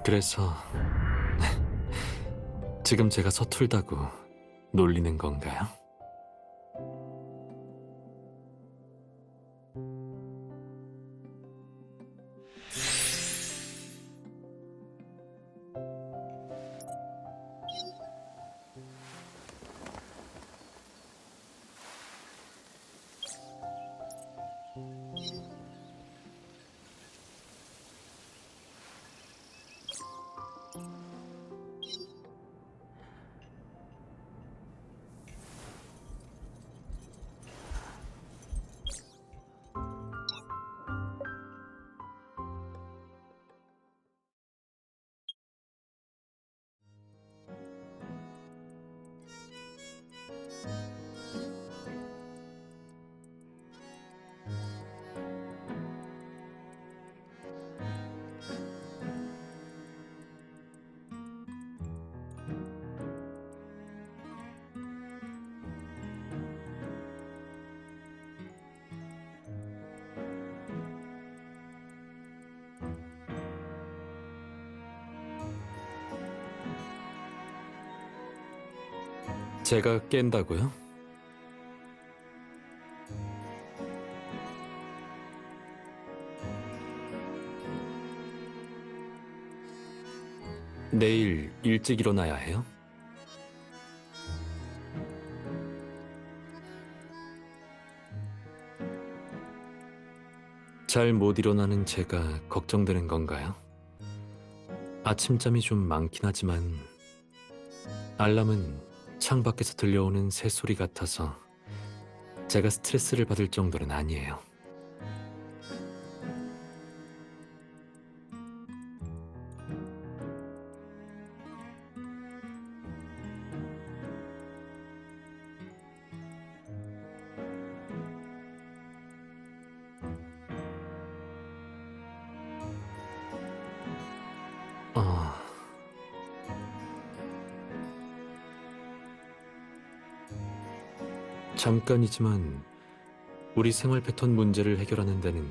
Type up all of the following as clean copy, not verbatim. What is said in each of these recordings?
그래서 지금 제가 서툴다고 놀리는 건가요? 제가 깬다고요? 내일 일찍 일어나야 해요? 잘 못 일어나는 제가 걱정되는 건가요? 아침잠이 좀 많긴 하지만 알람은 창밖에서 들려오는 새소리 같아서 제가 스트레스를 받을 정도는 아니에요. 어, 잠깐이지만 우리 생활 패턴 문제를 해결하는 데는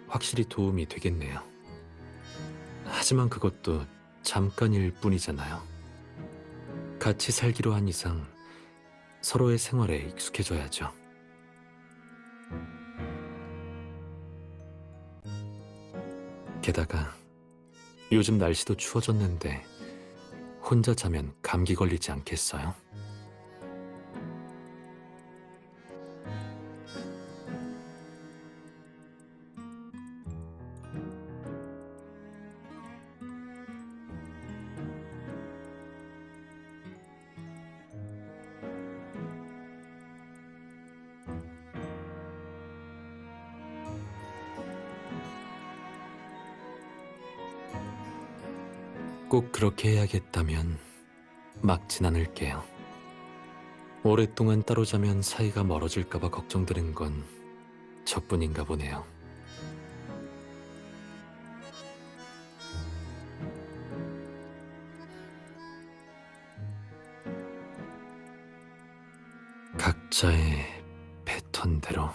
확실히 도움이 되겠네요. 하지만 그것도 잠깐일 뿐이잖아요. 같이 살기로 한 이상 서로의 생활에 익숙해져야죠. 게다가 요즘 날씨도 추워졌는데 혼자 자면 감기 걸리지 않겠어요? 꼭 그렇게 해야겠다면 막진 않을게요. 오랫동안 따로 자면 사이가 멀어질까봐 걱정되는 건 저뿐인가 보네요. 각자의 패턴대로.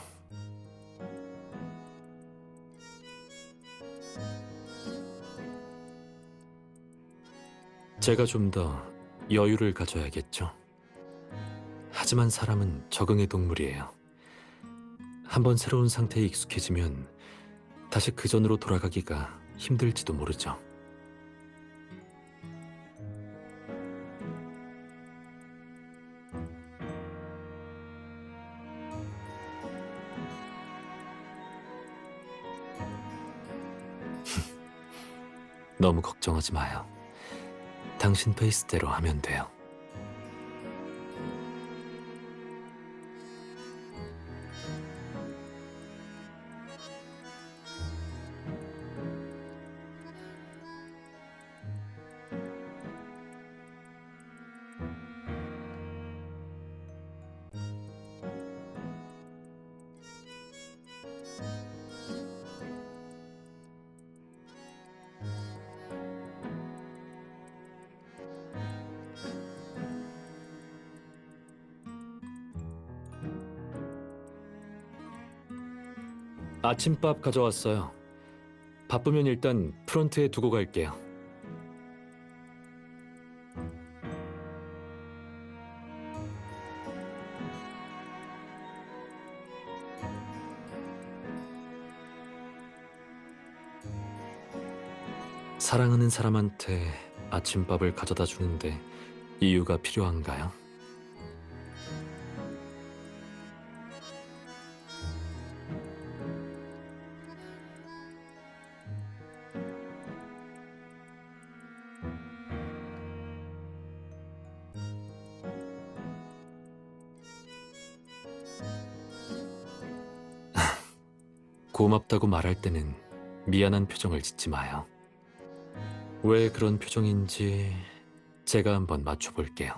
제가 좀 더 여유를 가져야겠죠. 하지만 사람은 적응의 동물이에요. 한번 새로운 상태에 익숙해지면 다시 그 전으로 돌아가기가 힘들지도 모르죠. 너무 걱정하지 마요. 당신 페이스대로 하면 돼요. 아침밥 가져왔어요. 바쁘면 일단 프런트에 두고 갈게요. 사랑하는 사람한테 아침밥을 가져다 주는데 이유가 필요한가요? 고맙다고 말할 때는 미안한 표정을 짓지 마요. 왜 그런 표정인지 제가 한번 맞춰볼게요.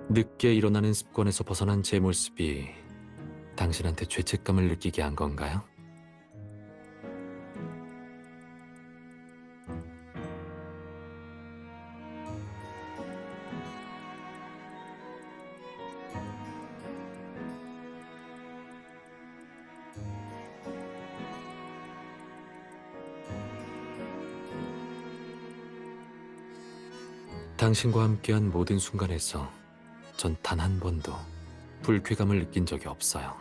늦게 일어나는 습관에서 벗어난 제 모습이 당신한테 죄책감을 느끼게 한 건가요? 당신과 함께한 모든 순간에서 전 단 한 번도 불쾌감을 느낀 적이 없어요.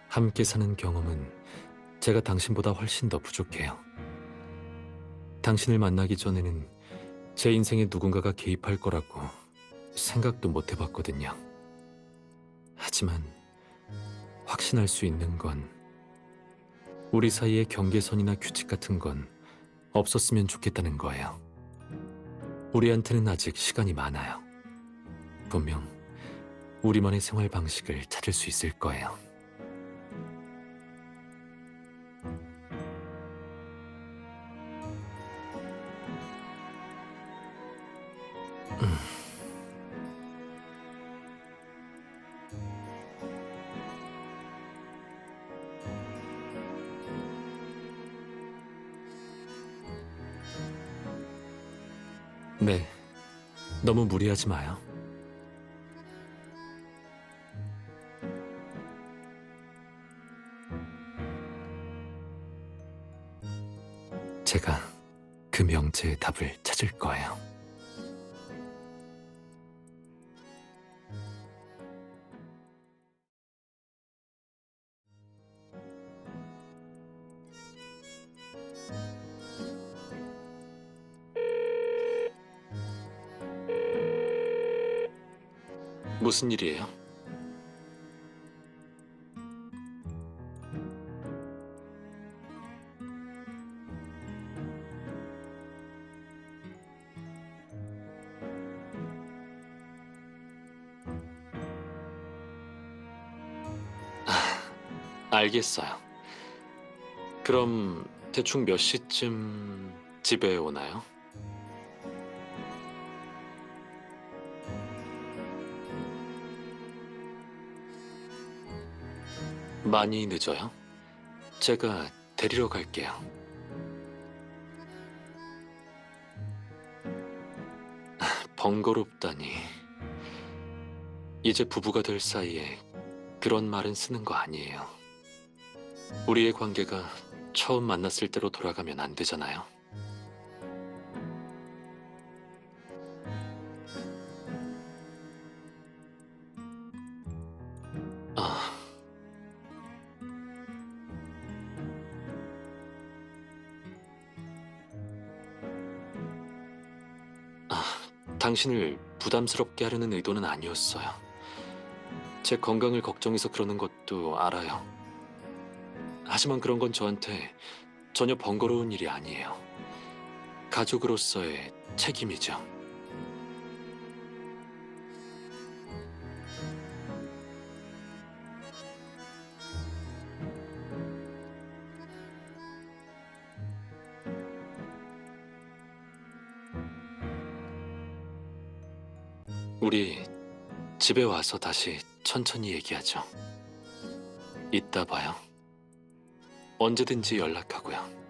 함께 사는 경험은 제가 당신보다 훨씬 더 부족해요. 당신을 만나기 전에는 제 인생에 누군가가 개입할 거라고 생각도 못 해봤거든요. 하지만 확신할 수 있는 건 우리 사이의 경계선이나 규칙 같은 건 없었으면 좋겠다는 거예요. 우리한테는 아직 시간이 많아요. 분명 우리만의 생활 방식을 찾을 수 있을 거예요. 네, 너무 무리하지 마요. 제가 그 명제의 답을 찾을 거예요. 무슨 일이에요? 알겠어요. 그럼 대충 몇 시쯤 집에 오나요? 많이 늦어요? 제가 데리러 갈게요. 번거롭다니. 이제 부부가 될 사이에 그런 말은 쓰는 거 아니에요. 우리의 관계가 처음 만났을 때로 돌아가면 안 되잖아요. 아, 당신을 부담스럽게 하려는 의도는 아니었어요. 제 건강을 걱정해서 그러는 것도 알아요. 하지만 그런 건 저한테 전혀 번거로운 일이 아니에요. 가족으로서의 책임이죠. 우리 집에 와서 다시 천천히 얘기하죠. 이따 봐요. 언제든지 연락하고요.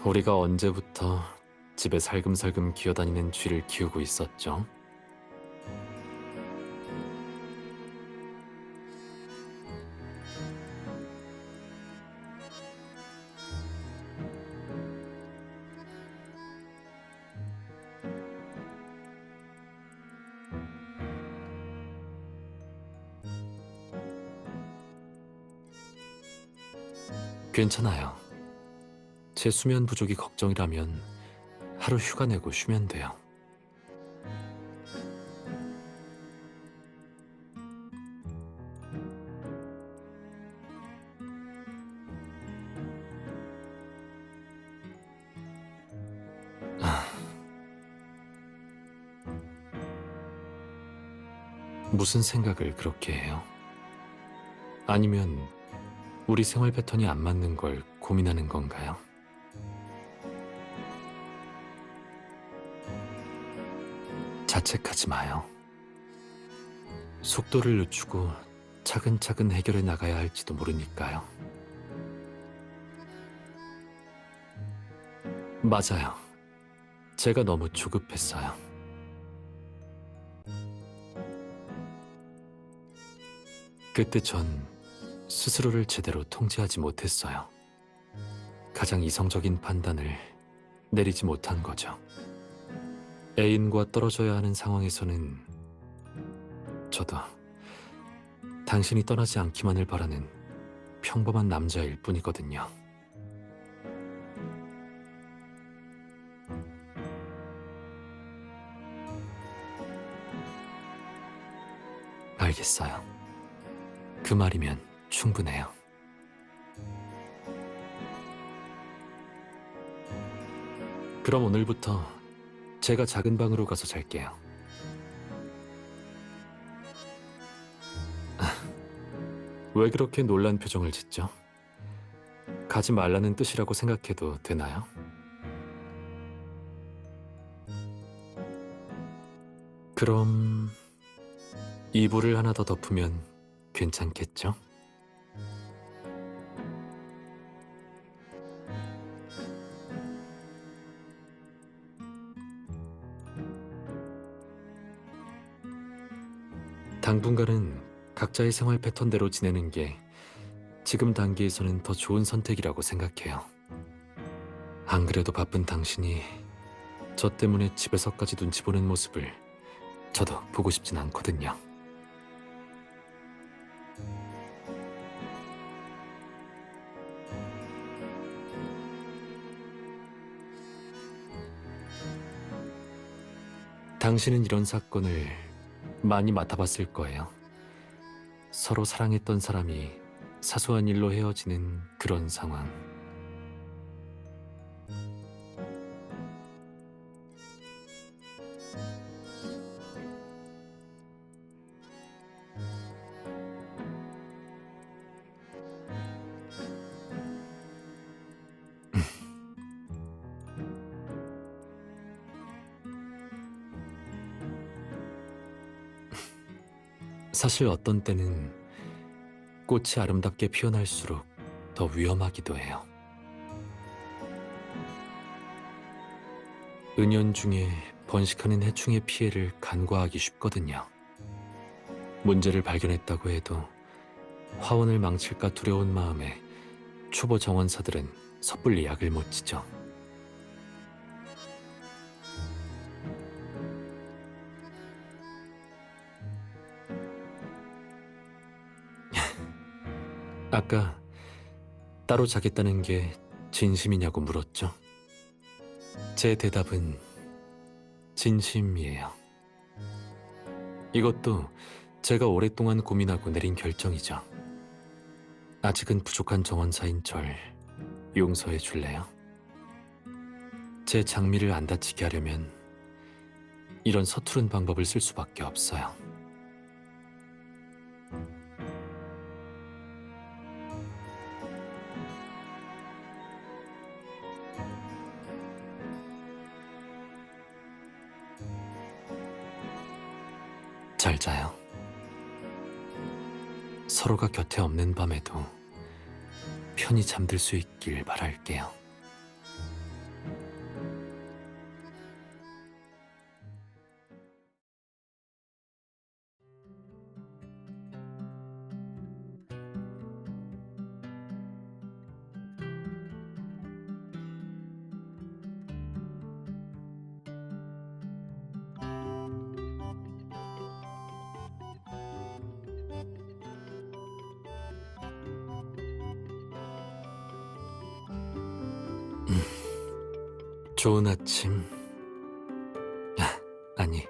우리가 언제부터 집에 살금살금 기어다니는 쥐를 키우고 있었죠? 괜찮아요. 제 수면 부족이 걱정이라면 하루 휴가 내고 쉬면 돼요. 아, 무슨 생각을 그렇게 해요? 아니면 우리 생활 패턴이 안 맞는 걸 고민하는 건가요? 자책하지 마요. 속도를 늦추고 차근차근 해결해 나가야 할지도 모르니까요. 맞아요. 제가 너무 조급했어요. 그때 전 스스로를 제대로 통제하지 못했어요. 가장 이성적인 판단을 내리지 못한 거죠. 애인과 떨어져야 하는 상황에서는 저도 당신이 떠나지 않기만을 바라는 평범한 남자일 뿐이거든요. 알겠어요. 그 말이면 충분해요. 그럼 오늘부터 제가 작은 방으로 가서 잘게요. 왜 그렇게 놀란 표정을 짓죠? 가지 말라는 뜻이라고 생각해도 되나요? 그럼 이불을 하나 더 덮으면 괜찮겠죠? 당분간은 각자의 생활 패턴대로 지내는 게 지금 단계에서는 더 좋은 선택이라고 생각해요. 안 그래도 바쁜 당신이 저 때문에 집에서까지 눈치 보는 모습을 저도 보고 싶진 않거든요. 당신은 이런 사건을 많이 맡아봤을 거예요. 서로 사랑했던 사람이 사소한 일로 헤어지는 그런 상황. 사실 어떤 때는 꽃이 아름답게 피어날수록 더 위험하기도 해요. 은연중에 번식하는 해충의 피해를 간과하기 쉽거든요. 문제를 발견했다고 해도 화원을 망칠까 두려운 마음에 초보 정원사들은 섣불리 약을 못 치죠. 아까 따로 자겠다는 게 진심이냐고 물었죠? 제 대답은 진심이에요. 이것도 제가 오랫동안 고민하고 내린 결정이죠. 아직은 부족한 정원사인 절 용서해 줄래요? 제 장미를 안 다치게 하려면 이런 서투른 방법을 쓸 수밖에 없어요. 잘 자요. 서로가 곁에 없는 밤에도 편히 잠들 수 있길 바랄게요. 좋은 아침. 아니,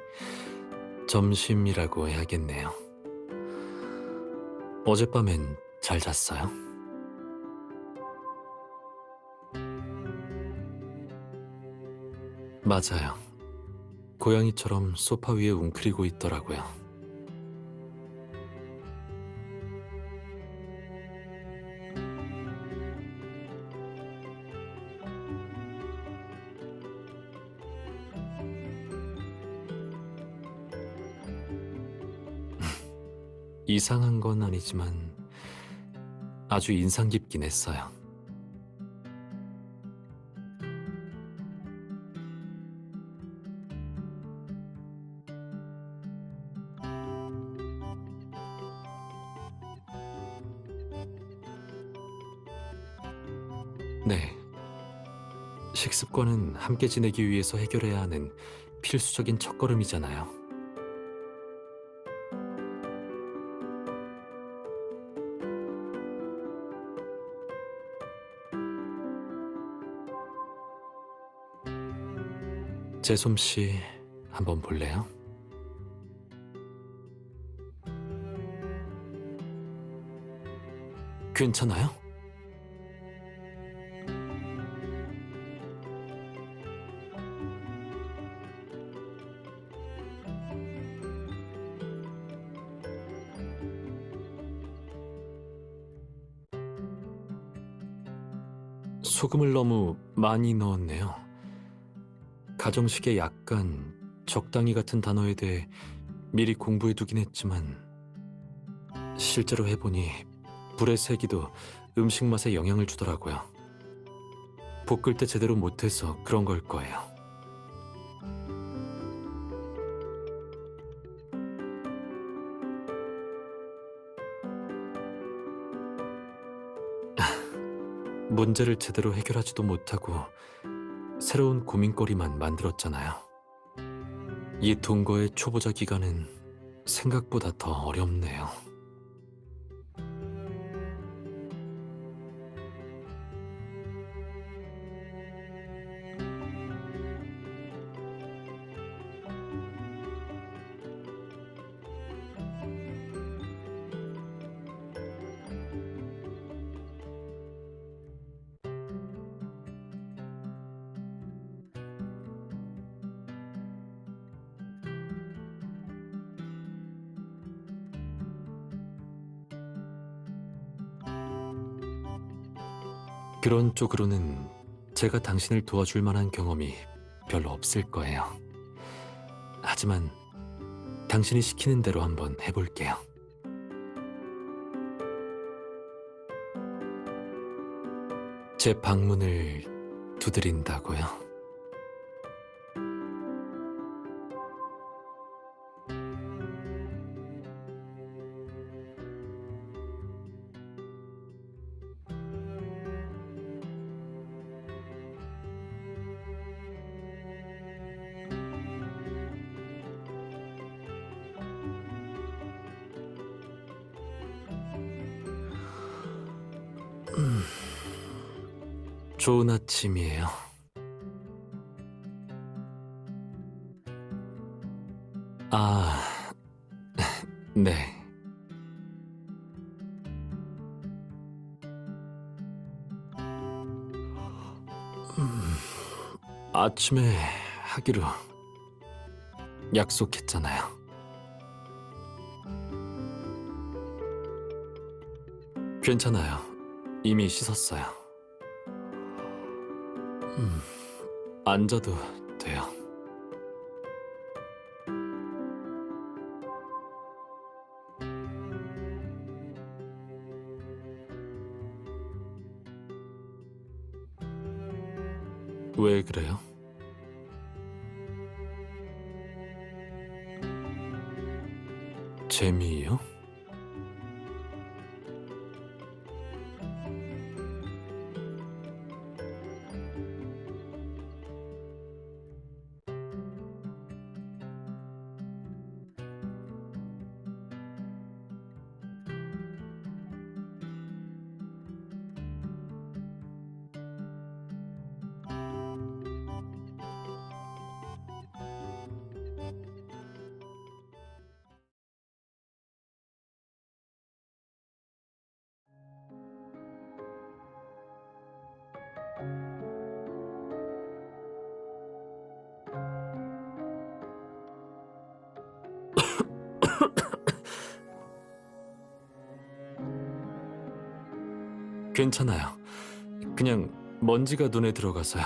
점심이라고 해야겠네요. 어젯밤엔 잘 잤어요? 맞아요. 고양이처럼 소파 위에 웅크리고 있더라고요. 이상한 건 아니지만 아주 인상 깊긴 했어요. 네, 식습관은 함께 지내기 위해서 해결해야 하는 필수적인 첫걸음이잖아요. 제 솜씨 한번 볼래요? 괜찮아요? 소금을 너무 많이 넣었네요. 가정식에 약간 적당히 같은 단어에 대해 미리 공부해두긴 했지만 실제로 해보니 불의 세기도 음식 맛에 영향을 주더라고요. 볶을 때 제대로 못해서 그런 걸 거예요. 문제를 제대로 해결하지도 못하고 새로운 고민거리만 만들었잖아요. 이 동거의 초보자 기간은 생각보다 더 어렵네요. 그런 쪽으로는 제가 당신을 도와줄 만한 경험이 별로 없을 거예요. 하지만 당신이 시키는 대로 한번 해볼게요. 제 방문을 두드린다고요? 좋은 아침이에요. 아, 네. 음, 아침에 하기로 약속했잖아요. 괜찮아요. 이미 씻었어요. 음, 앉아도 돼요. 왜 그래요? 재미요? 괜찮아요. 그냥 먼지가 눈에 들어가서요.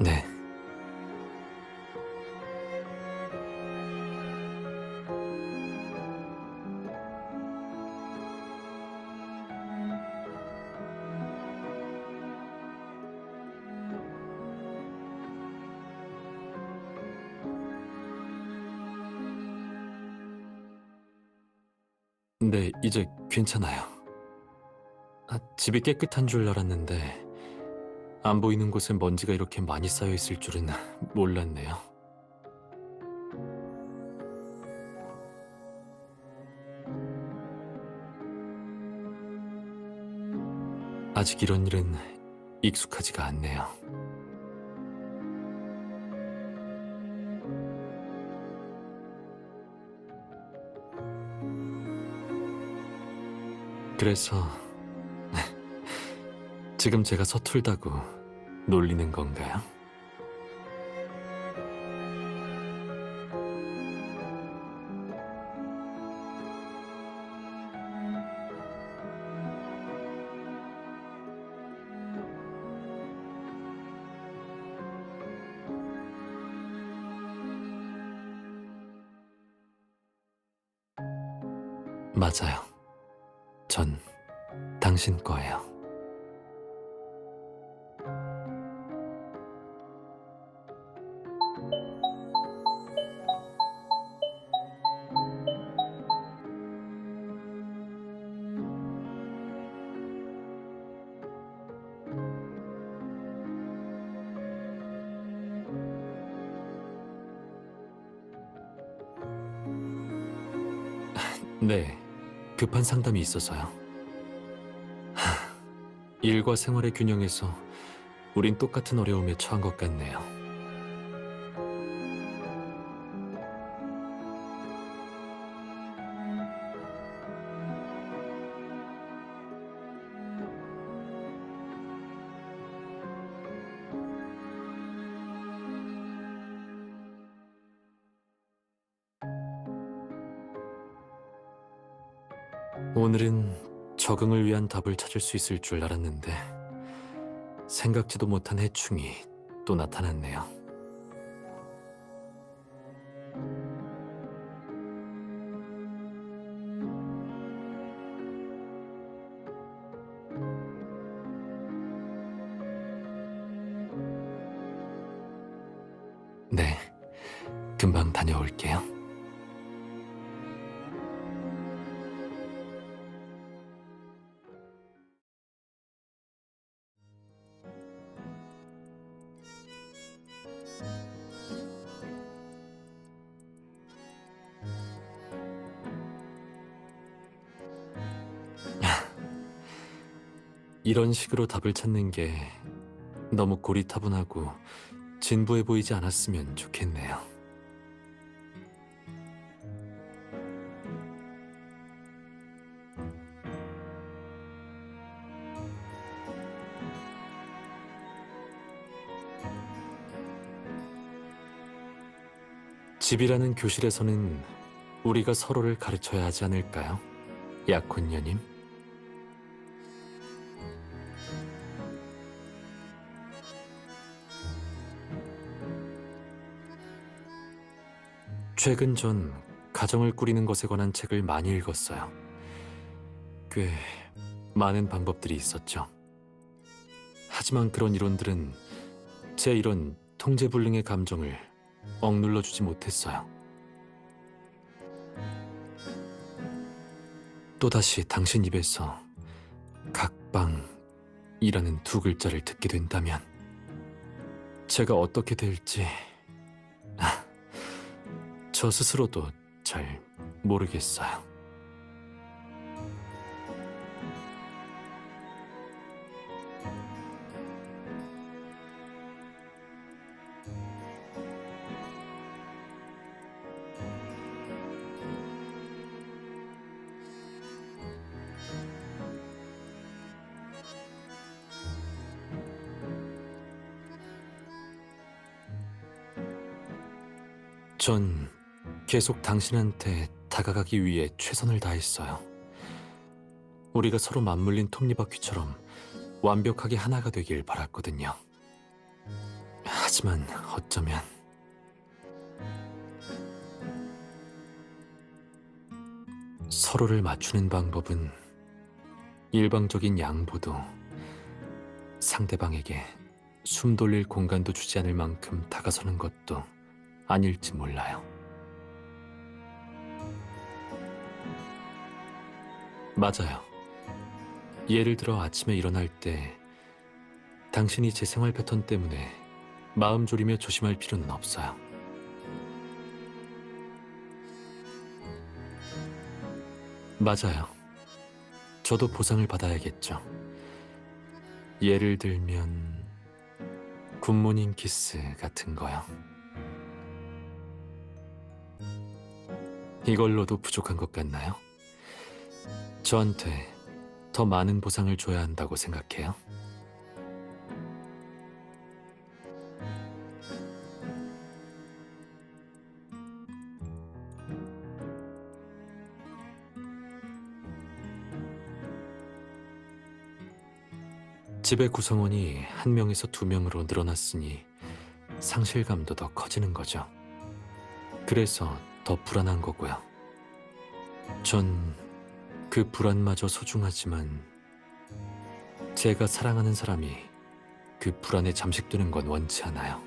네. 네, 이제 괜찮아요. 집이 깨끗한 줄 알았는데 안 보이는 곳에 먼지가 이렇게 많이 쌓여 있을 줄은 몰랐네요. 아직 이런 일은 익숙하지가 않네요. 그래서 지금 제가 서툴다고 놀리는 건가요? 맞아요. 전 당신 거예요. 네, 급한 상담이 있어서요. 일과 생활의 균형에서 우린 똑같은 어려움에 처한 것 같네요. 오늘은 적응을 위한 답을 찾을 수 있을 줄 알았는데 생각지도 못한 해충이 또 나타났네요. 네, 금방 다녀올게요. 이런 식으로 답을 찾는 게 너무 고리타분하고 진부해 보이지 않았으면 좋겠네요. 집이라는 교실에서는 우리가 서로를 가르쳐야 하지 않을까요? 약혼녀님? 최근 전 가정을 꾸리는 것에 관한 책을 많이 읽었어요. 꽤 많은 방법들이 있었죠. 하지만 그런 이론들은 제 이런 통제불능의 감정을 억눌러주지 못했어요. 또다시 당신 입에서 각방이라는 두 글자를 듣게 된다면 제가 어떻게 될지 저 스스로도 잘 모르겠어요. 전 계속 당신한테 다가가기 위해 최선을 다했어요. 우리가 서로 맞물린 톱니바퀴처럼 완벽하게 하나가 되길 바랐거든요. 하지만 어쩌면 서로를 맞추는 방법은 일방적인 양보도 상대방에게 숨 돌릴 공간도 주지 않을 만큼 다가서는 것도 아닐지 몰라요. 맞아요. 예를 들어 아침에 일어날 때 당신이 제 생활 패턴 때문에 마음 졸이며 조심할 필요는 없어요. 맞아요. 저도 보상을 받아야겠죠. 예를 들면 굿모닝 키스 같은 거요. 이걸로도 부족한 것 같나요? 저한테 더 많은 보상을 줘야 한다고 생각해요? 집의 구성원이 한 명에서 두 명으로 늘어났으니 상실감도 더 커지는 거죠. 그래서 더 불안한 거고요. 전 그 불안마저 소중하지만 제가 사랑하는 사람이 그 불안에 잠식되는 건 원치 않아요.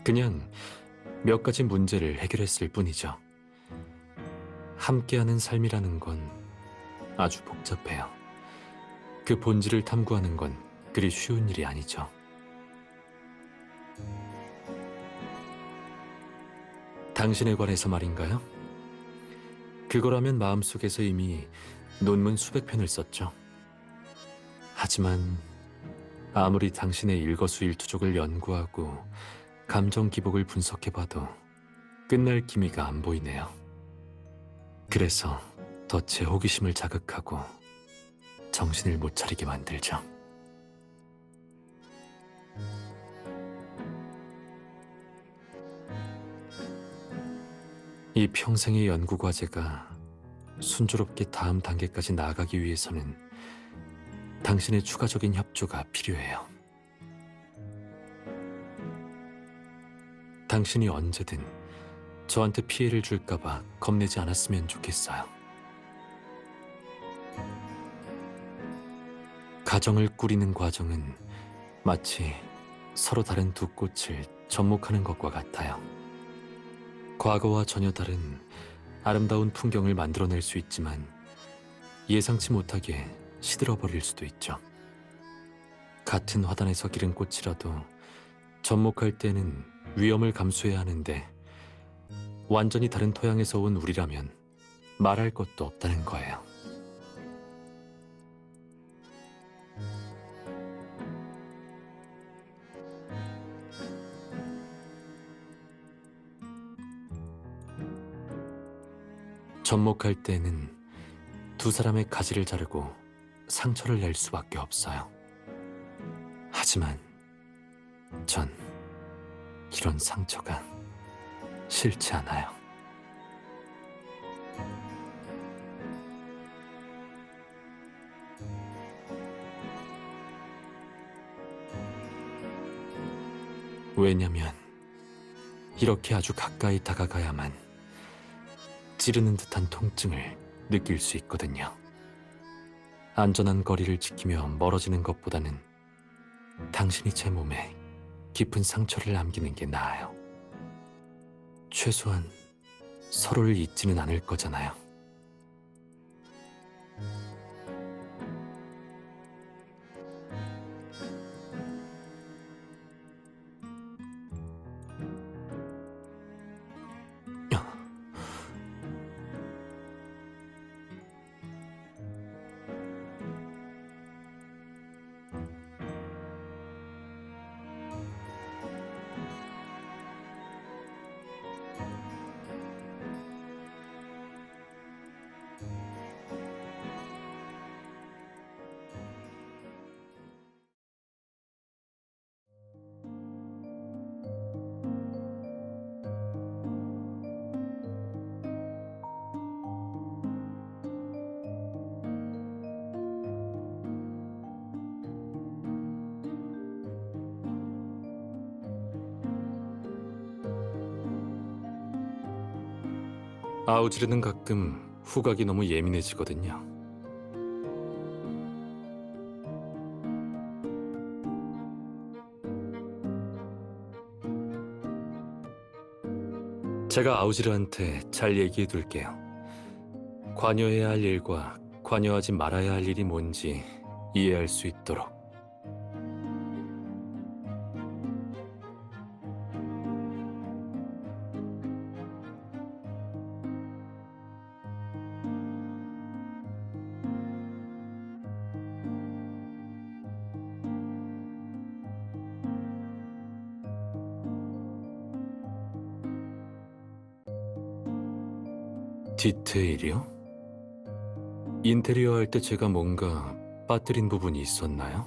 그냥 몇 가지 문제를 해결했을 뿐이죠. 함께하는 삶이라는 건 아주 복잡해요. 그 본질을 탐구하는 건 그리 쉬운 일이 아니죠. 당신에 관해서 말인가요? 그거라면 마음속에서 이미 논문 수백 편을 썼죠. 하지만 아무리 당신의 일거수일투족을 연구하고 감정 기복을 분석해봐도 끝날 기미가 안 보이네요. 그래서 더 제 호기심을 자극하고 정신을 못 차리게 만들죠. 이 평생의 연구 과제가 순조롭게 다음 단계까지 나아가기 위해서는 당신의 추가적인 협조가 필요해요. 당신이 언제든 저한테 피해를 줄까봐 겁내지 않았으면 좋겠어요. 가정을 꾸리는 과정은 마치 서로 다른 두 꽃을 접목하는 것과 같아요. 과거와 전혀 다른 아름다운 풍경을 만들어낼 수 있지만 예상치 못하게 시들어버릴 수도 있죠. 같은 화단에서 기른 꽃이라도 접목할 때는 위험을 감수해야 하는데 완전히 다른 토양에서 온 우리라면 말할 것도 없다는 거예요. 접목할 때는 두 사람의 가지를 자르고 상처를 낼 수밖에 없어요. 하지만 전 이런 상처가 싫지 않아요. 왜냐면 이렇게 아주 가까이 다가가야만 찌르는 듯한 통증을 느낄 수 있거든요. 안전한 거리를 지키며 멀어지는 것보다는 당신이 제 몸에 깊은 상처를 남기는 게 나아요. 최소한 서로를 잊지는 않을 거잖아요. 아우지르는 가끔 후각이 너무 예민해지거든요. 제가 아우지르한테 잘 얘기해 둘게요. 관여해야 할 일과 관여하지 말아야 할 일이 뭔지 이해할 수 있도록. 디테일이요? 인테리어 할 때 제가 뭔가 빠뜨린 부분이 있었나요?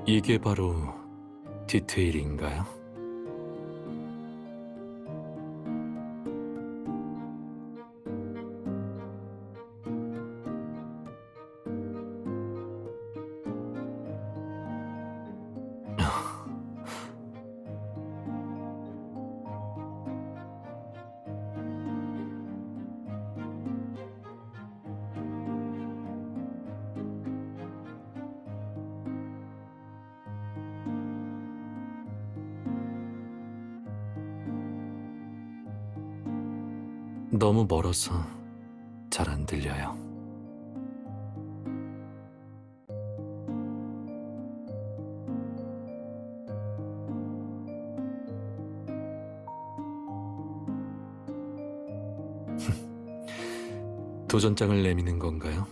이게 바로 디테일인가요? 너무 멀어서 잘 안 들려요. 도전장을 내미는 건가요?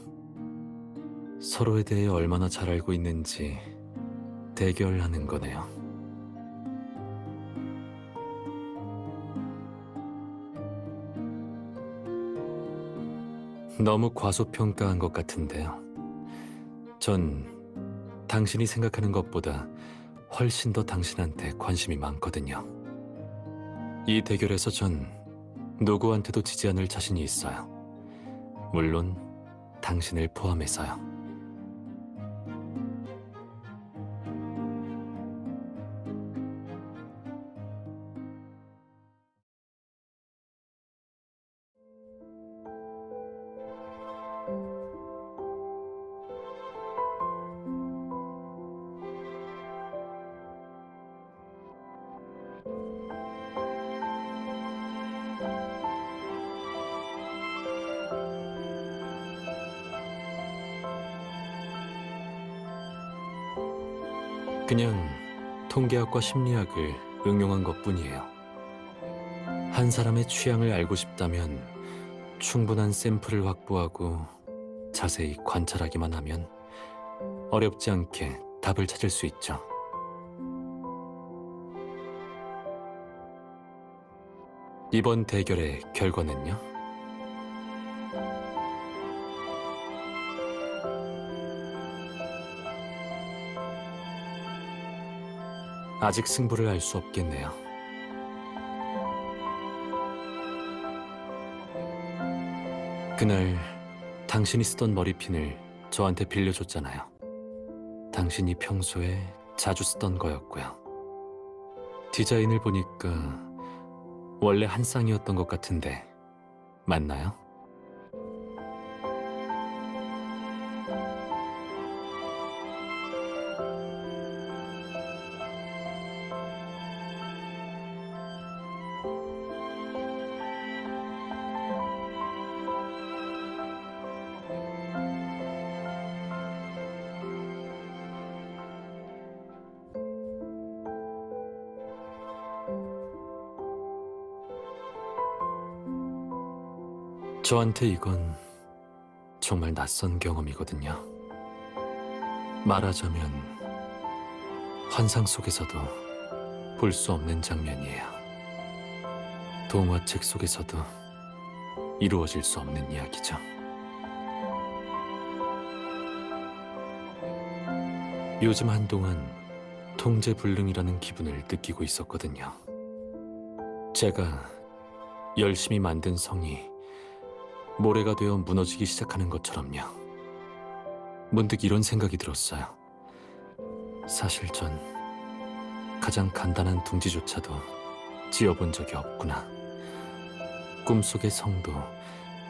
서로에 대해 얼마나 잘 알고 있는지 대결하는 거네요. 너무 과소평가한 것 같은데요. 전 당신이 생각하는 것보다 훨씬 더 당신한테 관심이 많거든요. 이 대결에서 전 누구한테도 지지 않을 자신이 있어요. 물론 당신을 포함해서요. 그냥 통계학과 심리학을 응용한 것뿐이에요. 한 사람의 취향을 알고 싶다면 충분한 샘플을 확보하고 자세히 관찰하기만 하면 어렵지 않게 답을 찾을 수 있죠. 이번 대결의 결과는요? 아직 승부를 알 수 없겠네요. 그날 당신이 쓰던 머리핀을 저한테 빌려줬잖아요. 당신이 평소에 자주 쓰던 거였고요. 디자인을 보니까 원래 한 쌍이었던 것 같은데 맞나요? 저한테 이건 정말 낯선 경험이거든요. 말하자면 환상 속에서도 볼 수 없는 장면이에요. 동화책 속에서도 이루어질 수 없는 이야기죠. 요즘 한동안 통제불능이라는 기분을 느끼고 있었거든요. 제가 열심히 만든 성이 모래가 되어 무너지기 시작하는 것처럼요. 문득 이런 생각이 들었어요. 사실 전 가장 간단한 둥지조차도 지어본 적이 없구나. 꿈속의 성도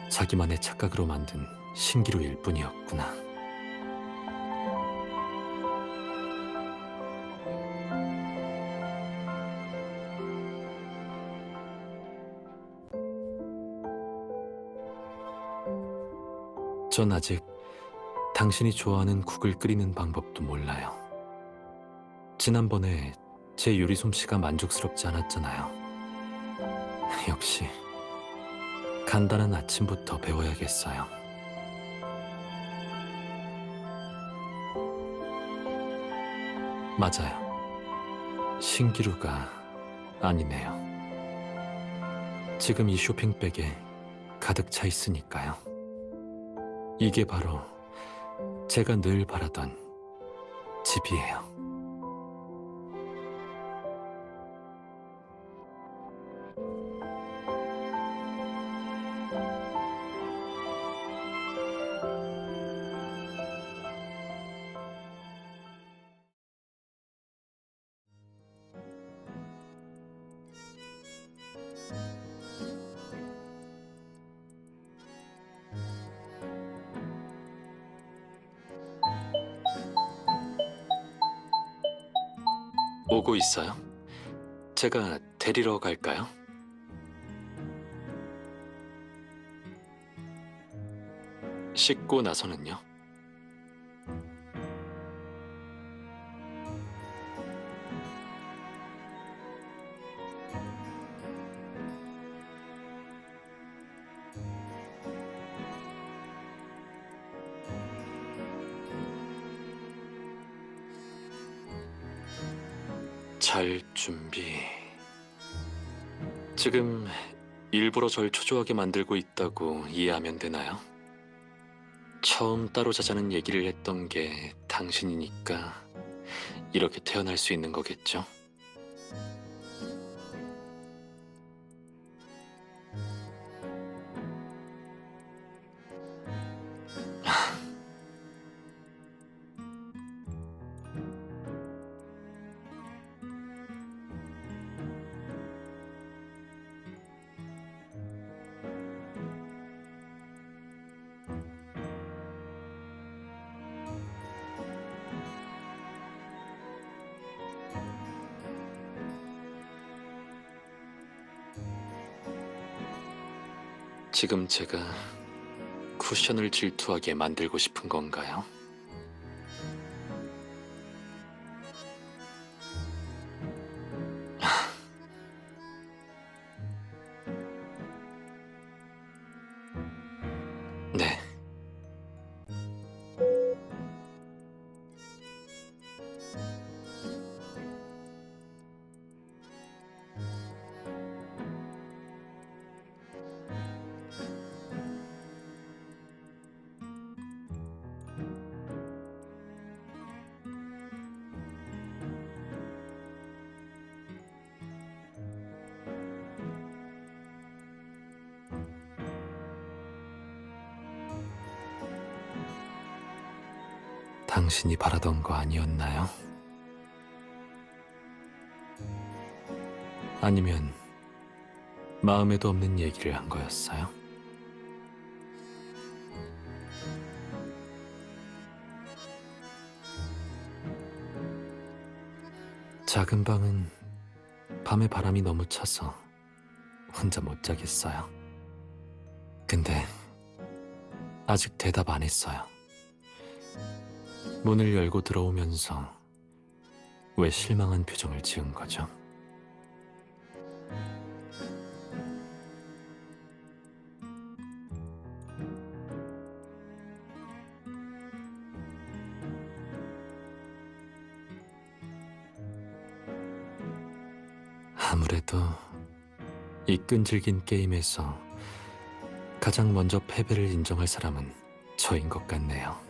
자기만의 착각으로 만든 신기루일 뿐이었구나. 전 아직 당신이 좋아하는 국을 끓이는 방법도 몰라요. 지난번에 제 요리 솜씨가 만족스럽지 않았잖아요. 역시 간단한 아침부터 배워야겠어요. 맞아요. 신기루가 아니네요. 지금 이 쇼핑백에 가득 차 있으니까요. 이게 바로 제가 늘 바라던 집이에요. 오고 있어요? 제가 데리러 갈까요? 씻고 나서는요? 잘 준비. 지금 일부러 절 초조하게 만들고 있다고 이해하면 되나요? 처음 따로 자자는 얘기를 했던 게 당신이니까 이렇게 태어날 수 있는 거겠죠? 지금 제가 쿠션을 질투하게 만들고 싶은 건가요? 네. 당신이 바라던 거 아니었나요? 아니면 마음에도 없는 얘기를 한 거였어요? 작은 방은 밤에 바람이 너무 차서 혼자 못 자겠어요. 근데 아직 대답 안 했어요. 문을 열고 들어오면서 왜 실망한 표정을 지은 거죠? 아무래도 이 끈질긴 게임에서 가장 먼저 패배를 인정할 사람은 저인 것 같네요.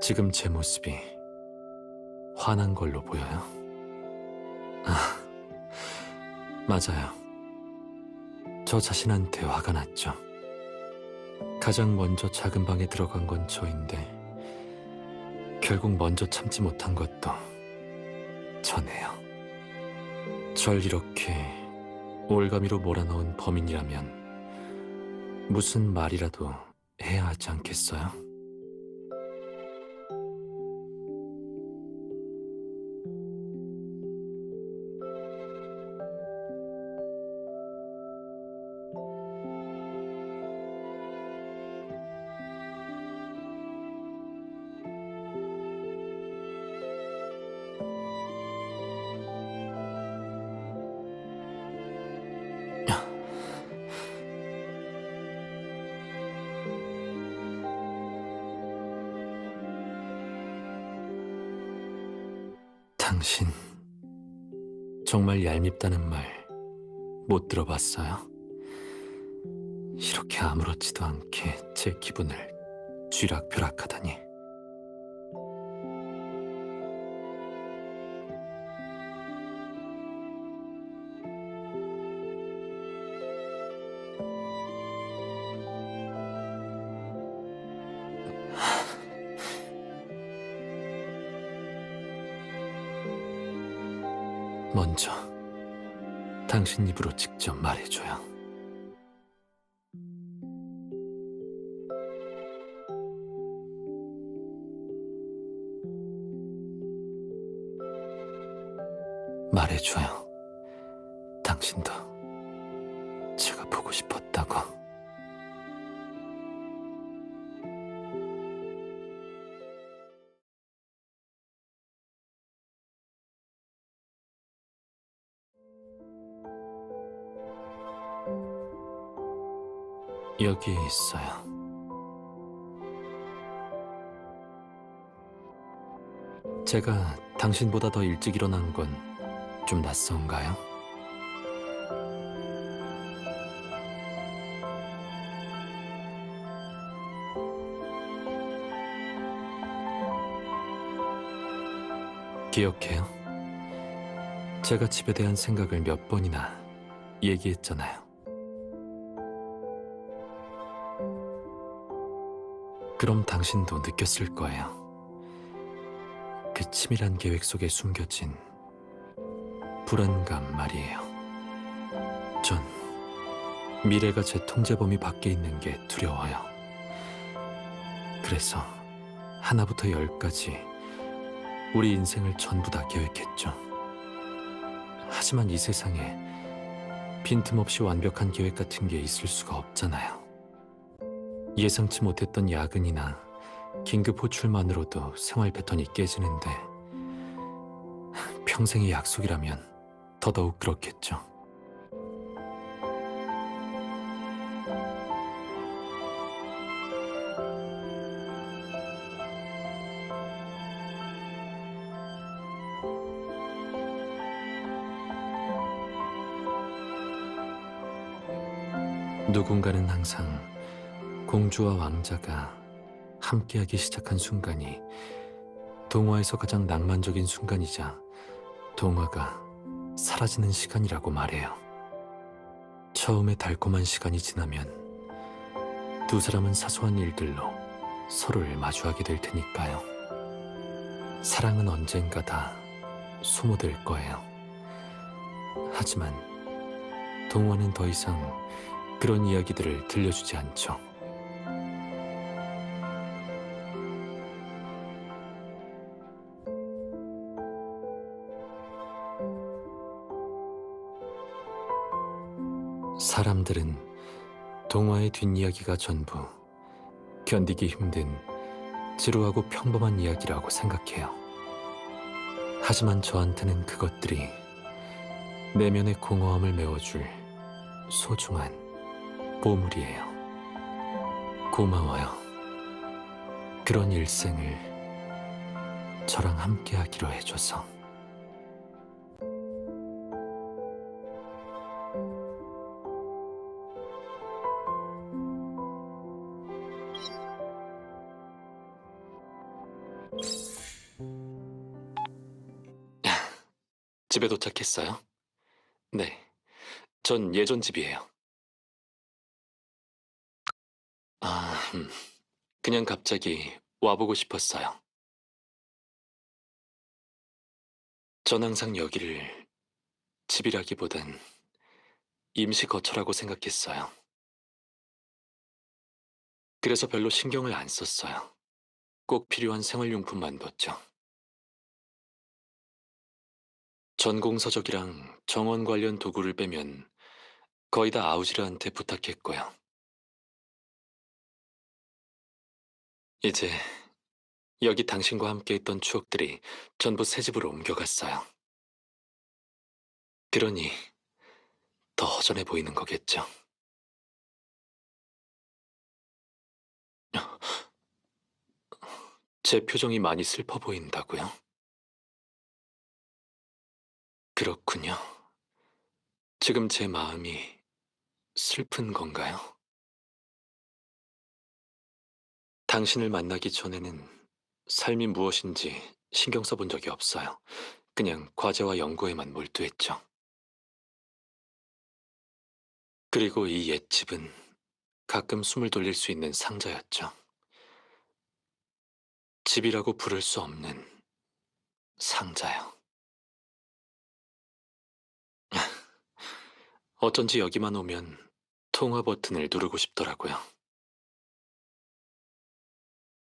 지금 제 모습이 화난 걸로 보여요? 아, 맞아요. 저 자신한테 화가 났죠. 가장 먼저 작은 방에 들어간 건 저인데 결국 먼저 참지 못한 것도 저네요. 절 이렇게 올가미로 몰아넣은 범인이라면 무슨 말이라도 해야 하지 않겠어요? 당신 정말 얄밉다는 말 못 들어봤어요? 이렇게 아무렇지도 않게 제 기분을 쥐락펴락하다니. 먼저 당신 입으로 직접 말해줘요. 말해줘요. 당신도 제가 보고 싶었다고. 여기에 있어요. 제가 당신보다 더 일찍 일어난 건 좀 낯선가요? 기억해요? 제가 집에 대한 생각을 몇 번이나 얘기했잖아요. 그럼 당신도 느꼈을 거예요. 그 치밀한 계획 속에 숨겨진 불안감 말이에요. 전 미래가 제 통제 범위 밖에 있는 게 두려워요. 그래서 하나부터 열까지 우리 인생을 전부 다 계획했죠. 하지만 이 세상에 빈틈없이 완벽한 계획 같은 게 있을 수가 없잖아요. 예상치 못했던 야근이나 긴급 호출만으로도 생활 패턴이 깨지는데 평생의 약속이라면 더더욱 그렇겠죠. 누군가는 항상 공주와 왕자가 함께하기 시작한 순간이 동화에서 가장 낭만적인 순간이자 동화가 사라지는 시간이라고 말해요. 처음에 달콤한 시간이 지나면 두 사람은 사소한 일들로 서로를 마주하게 될 테니까요. 사랑은 언젠가 다 소모될 거예요. 하지만 동화는 더 이상 그런 이야기들을 들려주지 않죠. 사람들은 동화의 뒷이야기가 전부 견디기 힘든 지루하고 평범한 이야기라고 생각해요. 하지만 저한테는 그것들이 내면의 공허함을 메워줄 소중한 보물이에요. 고마워요. 그런 일생을 저랑 함께하기로 해줘서. 집에 도착했어요? 네, 전 예전 집이에요. 아, 그냥 갑자기 와보고 싶었어요. 전 항상 여기를 집이라기보단 임시 거처라고 생각했어요. 그래서 별로 신경을 안 썼어요. 꼭 필요한 생활용품만 뒀죠. 전공서적이랑 정원 관련 도구를 빼면 거의 다 아우지르한테 부탁했고요. 이제 여기 당신과 함께 했던 추억들이 전부 새 집으로 옮겨갔어요. 그러니 더 허전해 보이는 거겠죠. 제 표정이 많이 슬퍼 보인다고요? 그렇군요. 지금 제 마음이 슬픈 건가요? 당신을 만나기 전에는 삶이 무엇인지 신경 써본 적이 없어요. 그냥 과제와 연구에만 몰두했죠. 그리고 이 옛집은 가끔 숨을 돌릴 수 있는 상자였죠. 집이라고 부를 수 없는 상자요. 어쩐지 여기만 오면 통화 버튼을 누르고 싶더라고요.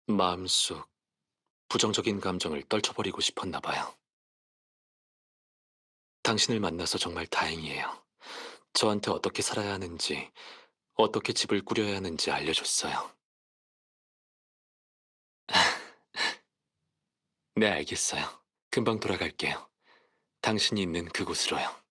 마음속 부정적인 감정을 떨쳐버리고 싶었나 봐요. 당신을 만나서 정말 다행이에요. 저한테 어떻게 살아야 하는지, 어떻게 집을 꾸려야 하는지 알려줬어요. 네, 알겠어요. 금방 돌아갈게요. 당신이 있는 그곳으로요.